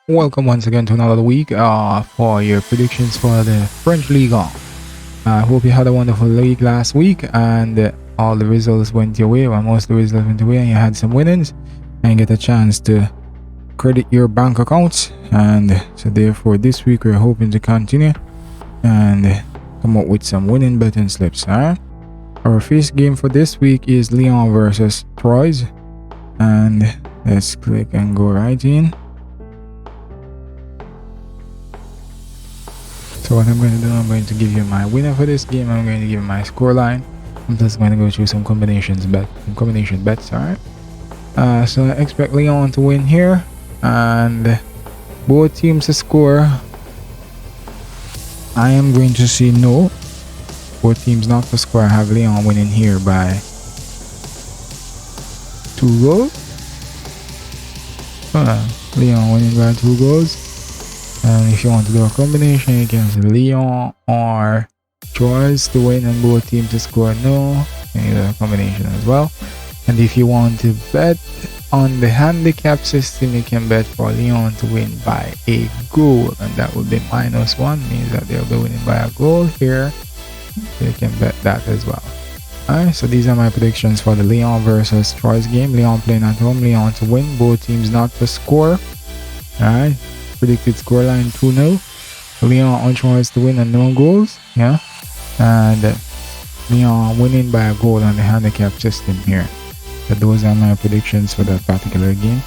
Welcome once again to another week for your predictions for the French Ligue 1. I hope you had a wonderful league last week and all the results went your way, or most of the results went your way, and you had some winnings and get a chance to credit your bank accounts. And so therefore this week we're hoping to continue and come up with some winning betting slips. Alright, our first game for this week is Lyon versus Troyes, and let's click and go right in. So what I'm going to do, I'm going to give you my winner for this game. I'm going to give you my scoreline. I'm just going to go through some combination bets. Alright. So I expect Lyon to win here, and both teams to score. I am going to say no. Both teams not to score. I have Lyon winning here by 2 goals. Lyon winning by 2 goals. And if you want to do a combination, you can say Lyon or Troyes to win and both teams to score no. You can do a combination as well. And if you want to bet on the handicap system, you can bet for Lyon to win by a goal, and that would be -1, means that they'll be winning by a goal here. So you can bet that as well. Alright, so these are my predictions for the Lyon versus Troyes game. Lyon playing at home, Lyon to win, both teams not to score. Alright. Predicted scoreline 2-0. Lyon on Troyes to win and no goals. Yeah. And Lyon winning by a goal on the handicap system here. So those are my predictions for that particular game.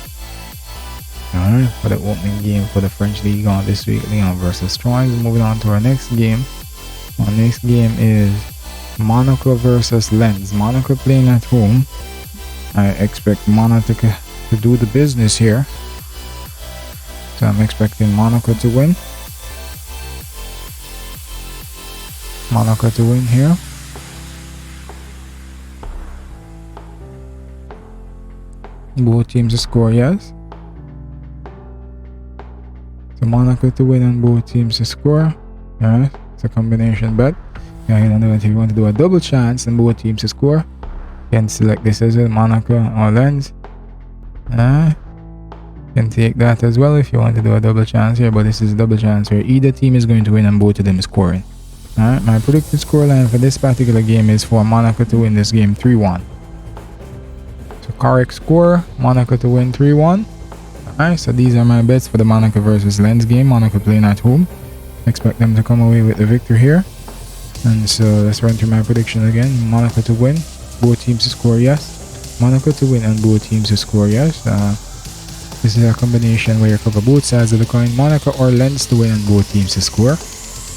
Alright, for the opening game for the French League on this week, Lyon versus Troyes. Moving on to our next game. Our next game is Monaco versus Lens. Monaco playing at home. I expect Monaco to do the business here. So I'm expecting Monaco to win. Monaco to win here. Both teams to score, yes. So Monaco to win and both teams to score. Alright, it's a combination bet. Yeah, if you want to do a double chance and both teams to score, you can select this as well, Monaco or Lens. Can take that as well if you want to do a double chance here, but this is a double chance where either team is going to win and both of them is scoring. Alright, my predicted scoreline for this particular game is for Monaco to win this game 3-1. So correct score, Monaco to win 3-1. Alright, so these are my bets for the Monaco versus Lens game. Monaco playing at home. Expect them to come away with the victory here. And so let's run through my prediction again. Monaco to win, both teams to score, yes. Monaco to win and both teams to score, yes. This is a combination where you cover both sides of the coin. Monaco or Lens to win and both teams to score.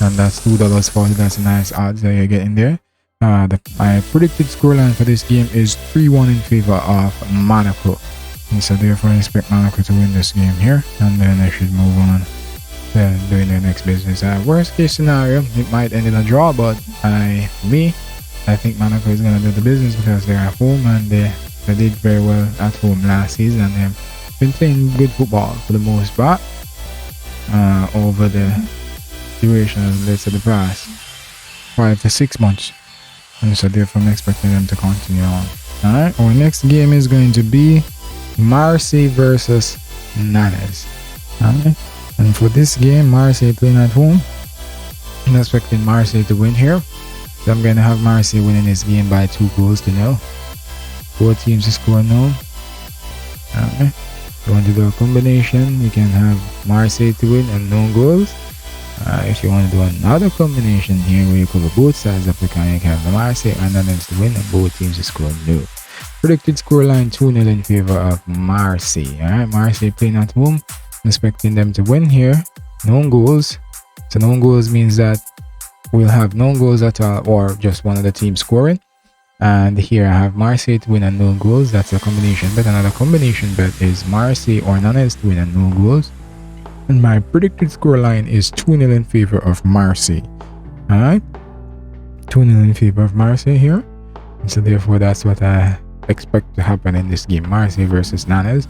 And that's $2.40. That's a nice odds that you're getting there. My predicted scoreline for this game is 3-1 in favor of Monaco. And so therefore I expect Monaco to win this game here. And then I should move on to doing their next business. Worst case scenario, it might end in a draw, but I think Monaco is going to do the business because they're at home and they did very well at home last season. And they've been playing good football for the most part over the duration of, let's say, the past 5 to 6 months, and so therefore I'm expecting them to continue on. Alright, our next game is going to be Marseille versus Nantes. Alright, and for this game, Marseille playing at home. I'm expecting Marseille to win here, so I'm going to have Marseille winning this game by 2 goals to 0. Both teams to score no. Alright, if you want to do a combination, you can have Marseille to win and no goals. If you want to do another combination here where you cover both sides of the coin, you can have the Marseille and Nantes to win and both teams to score no. Predicted scoreline 2-0 in favor of Marseille. Alright, Marseille playing at home. I'm expecting them to win here. No goals. So no goals means that we'll have no goals at all or just one of the teams scoring. And here I have Marseille to win and no goals. That's a combination bet. Another combination bet is Marseille or Nantes to win and no goals. And my predicted scoreline is 2-0 in favor of Marseille. Alright, 2-0 in favor of Marseille here. And so therefore that's what I expect to happen in this game, Marseille versus Nantes.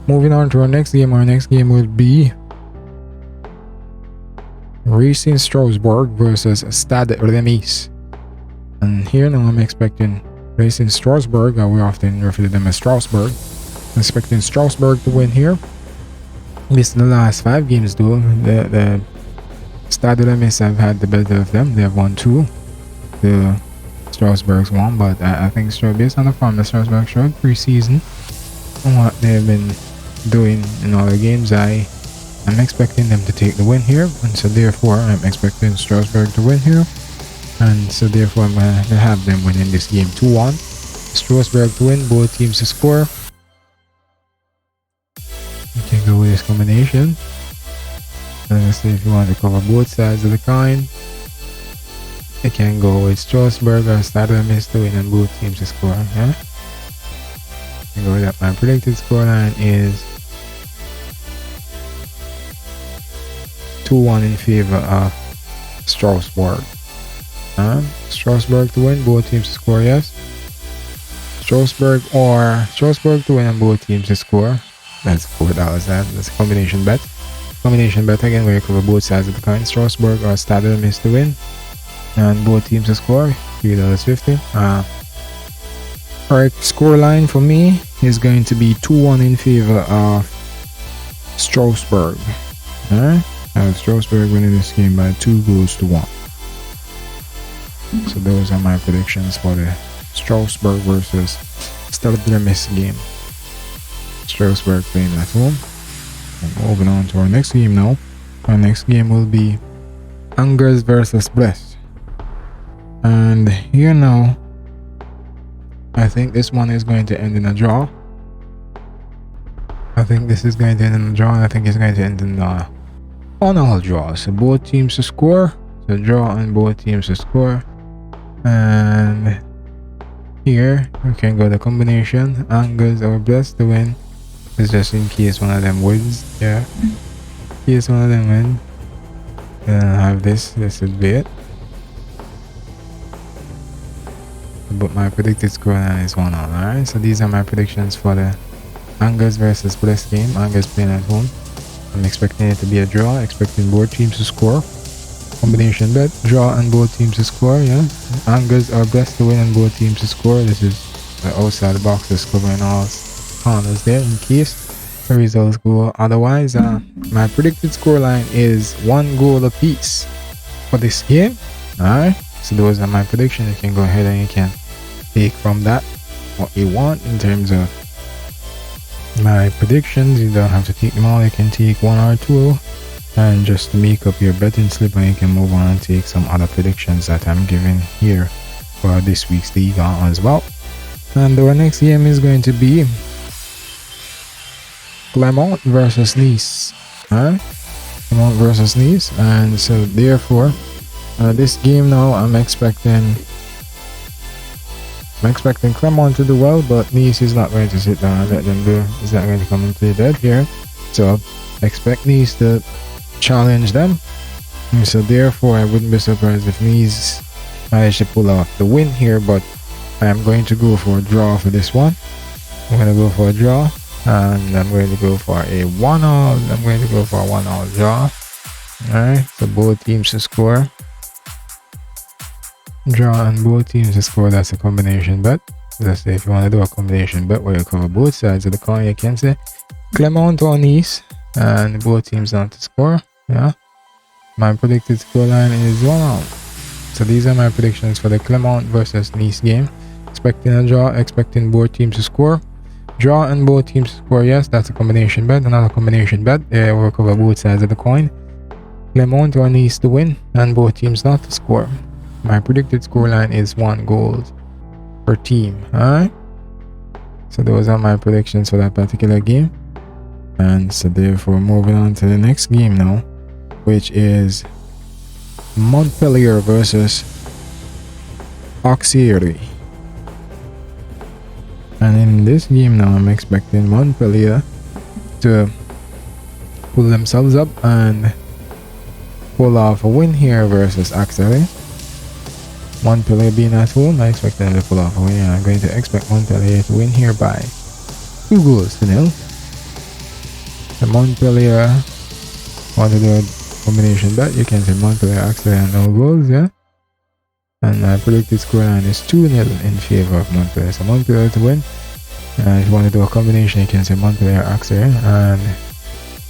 Moving on to our next game. Our next game will be Racing Strasbourg versus Stade Rennais. And here now I'm expecting Racing Strasbourg, we often refer to them as Strasbourg. I'm expecting Strasbourg to win here. This the last 5 games though. The Stade de Miss have had the better of them. They have won 2. The Strasbourg's won, but I think based on the form the Strasbourg showed pre-season and what they've been doing in all the games, I'm expecting them to take the win here, and so therefore I'm expecting Strasbourg to win here, and so therefore I'm going to have them winning this game 2-1. Strasbourg to win, both teams to score. You can go with this combination. Let's see if you want to cover both sides of the coin. You can go with Strasbourg or Stade de Miss to win and both teams to score. Yeah? You can go with that. My predicted scoreline is 2-1 in favor of Strasbourg. Strasbourg to win, both teams to score, yes. Strasbourg to win and both teams to score. That's $4. That's a combination bet. Combination bet again where you cover both sides of the coin. Strasbourg or Stade de Miss to win and both teams to score. $3.50. Alright, scoreline for me is going to be 2-1 in favor of Strasbourg. Alright. Strasbourg winning this game by 2-1. So those are my predictions for the Strasbourg versus Stade de Miss game. Strasbourg playing at home. And moving on to our next game now. Our next game will be Angers versus Brest. And here now, I think this one is going to end in a draw. I think this is going to end in a draw, and I think it's going to end in a on all draws. So both teams to score. So draw and both teams to score. And here we can go the combination Angers or Brest to win. It's just in case one of them wins. Yeah. In case one of them wins. Then I'll have this. This would be it. But my predicted scoreline is 1-1. Alright. So these are my predictions for the Angers versus Brest game. Angers playing at home. I'm expecting it to be a draw, expecting both teams to score. Combination bet, draw and both teams to score, yeah. Angers or Brest to win and both teams to score. This is the outside the box is covering all corners there in case the results go otherwise. My predicted scoreline is 1 goal apiece for this game. Alright, so those are my predictions. You can go ahead and you can take from that what you want in terms of my predictions. You don't have to take them all, you can take 1 or 2 and just to make up your betting slip, and you can move on and take some other predictions that I'm giving here for this week's Ligue as well. And our next game is going to be Clermont versus Nice. Clermont versus Nice, and so therefore this game now I'm expecting Clermont to do well, but Nice is not going to sit down and let them do. He's not going to come and play dead here. So expect Nice to challenge them. And so therefore I wouldn't be surprised if Nice managed to pull off the win here, but I am going to go for a draw for this one. I'm going to go for a draw, and I'm going to go for a 1-all. I'm going to go for a 1-all draw. Alright, so both teams to score. Draw and both teams to score. That's a combination bet. Let's say if you want to do a combination bet where you cover both sides of the coin, you can say Clermont or Nice and both teams not to score. Yeah, my predicted scoreline is 1-all. So these are my predictions for the Clermont versus Nice game. Expecting a draw, expecting both teams to score. Draw and both teams to score, yes, that's a combination bet. Another combination bet, we'll cover both sides of the coin. Clermont or Nice to win and both teams not to score. My predicted scoreline is 1 goal per team. Alright, so those are my predictions for that particular game. And so therefore moving on to the next game now, which is Montpellier versus Auxerre. And in this game now I'm expecting Montpellier to pull themselves up and pull off a win here versus Auxerre. Montpellier being at home, I expect them to pull off a win, and I'm going to expect Montpellier to win here by 2-0. The Montpellier want to do a combination bet, you can say Montpellier, Auxerre and no goals, yeah. And my predicted scoreline is 2-0 in favor of Montpellier. So Montpellier to win. And if you want to do a combination, you can say Montpellier, Auxerre, and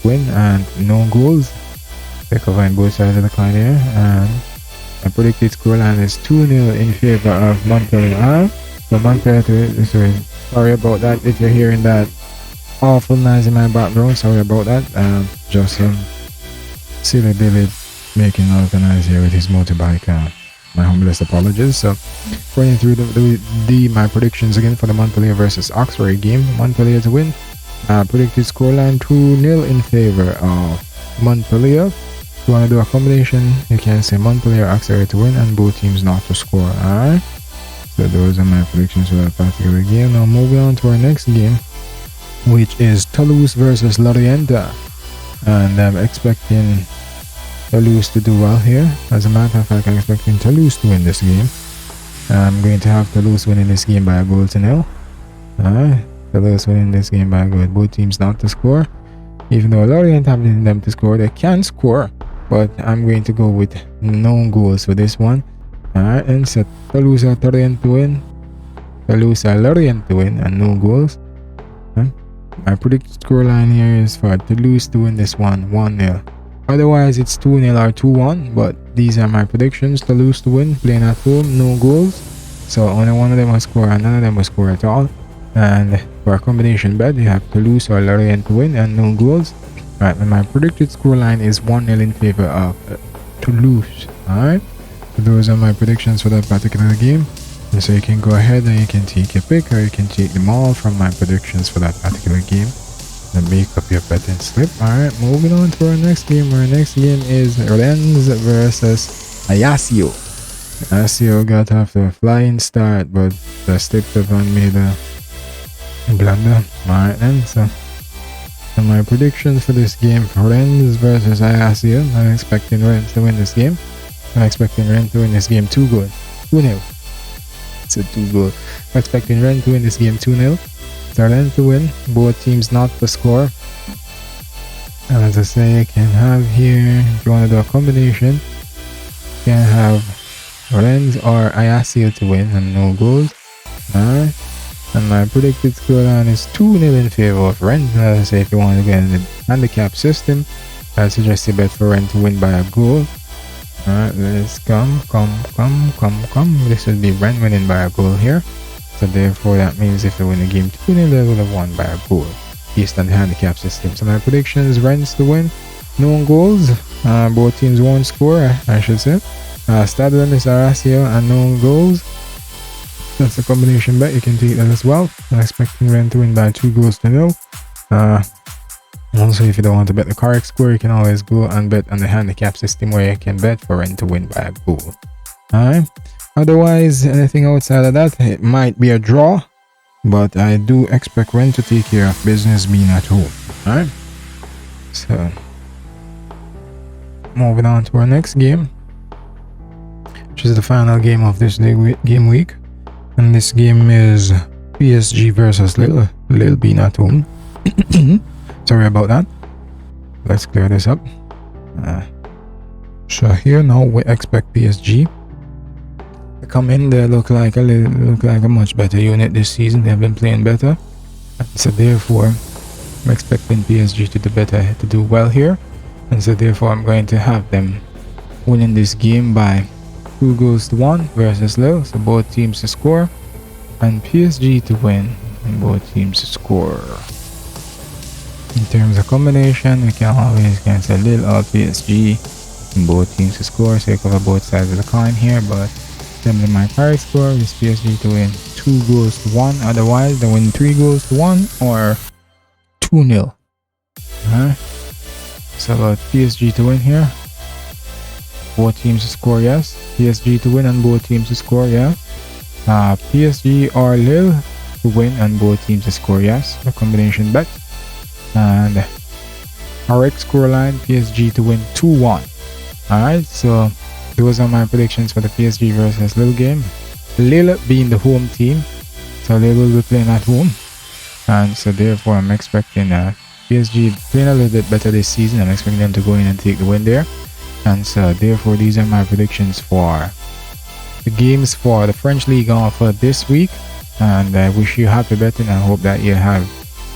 win and no goals. They're covering both sides of the coin here, and my predicted scoreline is 2-0 in favor of Montpellier. So Montpellier sorry about that if you're hearing that awful noise in my background. Sorry about that. Just silly Billy making all the noise here with his motorbike. My humblest apologies. So running through my predictions again for the Montpellier versus Oxford game. Montpellier to win. Predicted scoreline 2-0 in favor of Montpellier. If you want to do a combination, you can say Montpellier, Oxford to win, and both teams not to score. Alright. So those are my predictions for that particular game. Now moving on to our next game, which is Toulouse versus Lorient. And I'm expecting Toulouse to do well here. As a matter of fact, I'm expecting Toulouse to win this game. I'm going to have Toulouse winning this game by a goal to nil. Toulouse winning this game by a goal. Both teams not to score. Even though Lorient having them to score, they can score. But I'm going to go with no goals for this one. Alright, and so Toulouse or Lorient to win. Toulouse or Lorient to win and no goals. My predicted scoreline here is for Toulouse to win this one 1-0. Otherwise, it's 2-0 or 2-1, but these are my predictions. Toulouse to win, playing at home, no goals. So only one of them will score and none of them will score at all. And for a combination bet, you have Toulouse or Lorient to win and no goals. Right, and my predicted scoreline is 1-0 in favor of Toulouse. Alright, so those are my predictions for that particular game. And so you can go ahead and you can take your pick, or you can take them all from my predictions for that particular game and make up your betting slip. Alright, moving on to our next game. Our next game is Rennes versus Ajaccio. Ajaccio got off to a flying start, but the slipped up and made a blunder. Alright then, so my predictions for this game, Rennes versus Ajaccio. I'm expecting Rennes to win this game. I'm expecting Rennes to win this game 2-0. It's a 2-goal. I'm expecting Rennes to win this game 2-0. So Rennes to win, both teams not to score. And as I say, you can have here, if you want to do a combination, you can have Rennes or Ajaccio to win and no goals. Alright. And my predicted scoreline is 2-0 in favor of Rennes. As I say, if you want to get in the handicap system, I suggest you bet for Rennes to win by a goal. Alright, let's come. This will be Rennes winning by a goal here. So therefore, that means if they win the game 2-0, they will have won by a goal based on the handicap system. So my prediction is Rennes to win, no goals. Both teams won't score, I should say. Stade Rennes Ajaccio and no goals. That's a combination bet. You can take that as well. I'm expecting Rennes to win by 2-0. Also, if you don't want to bet the correct score, you can always go and bet on the handicap system where you can bet for Rennes to win by a goal. Alright. Otherwise, anything outside of that, it might be a draw, but I do expect Rennes to take care of business being at home. Alright. So, moving on to our next game, which is the final game of this game week. And this game is PSG versus Lille. Lille being at home. Sorry about that. Let's clear this up. So here now we expect PSG to come in. They look like a much better unit this season. They have been playing better, and so therefore I'm expecting PSG to do well here, and so therefore I'm going to have them winning this game by 2-1 versus Lille. So both teams to score, and PSG to win and both teams to score. In terms of combination, we can always say Lille or PSG and both teams to score, so you cover both sides of the coin here. But simply my correct score is PSG to win 2-1. Otherwise, they win 3-1 or 2-0. So about PSG to win here. Both teams to score, yes. PSG to win and both teams to score, yeah. PSG or Lille to win and both teams to score, yes. The combination bet. And correct scoreline, PSG to win 2-1. Alright, so those are my predictions for the PSG versus Lille game. Lille being the home team, so Lille will be playing at home, and so therefore I'm expecting PSG playing a little bit better this season. I'm expecting them to go in and take the win there, and so therefore these are my predictions for the games for the French League for this week. And I wish you happy betting. I hope that you have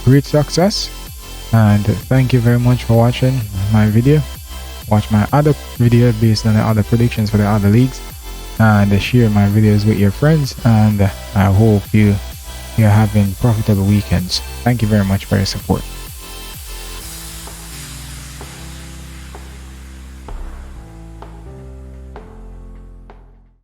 great success. And thank you very much for watching my video. Watch my other video based on the other predictions for the other leagues, and share my videos with your friends, and I hope you're having profitable weekends. Thank you very much for your support.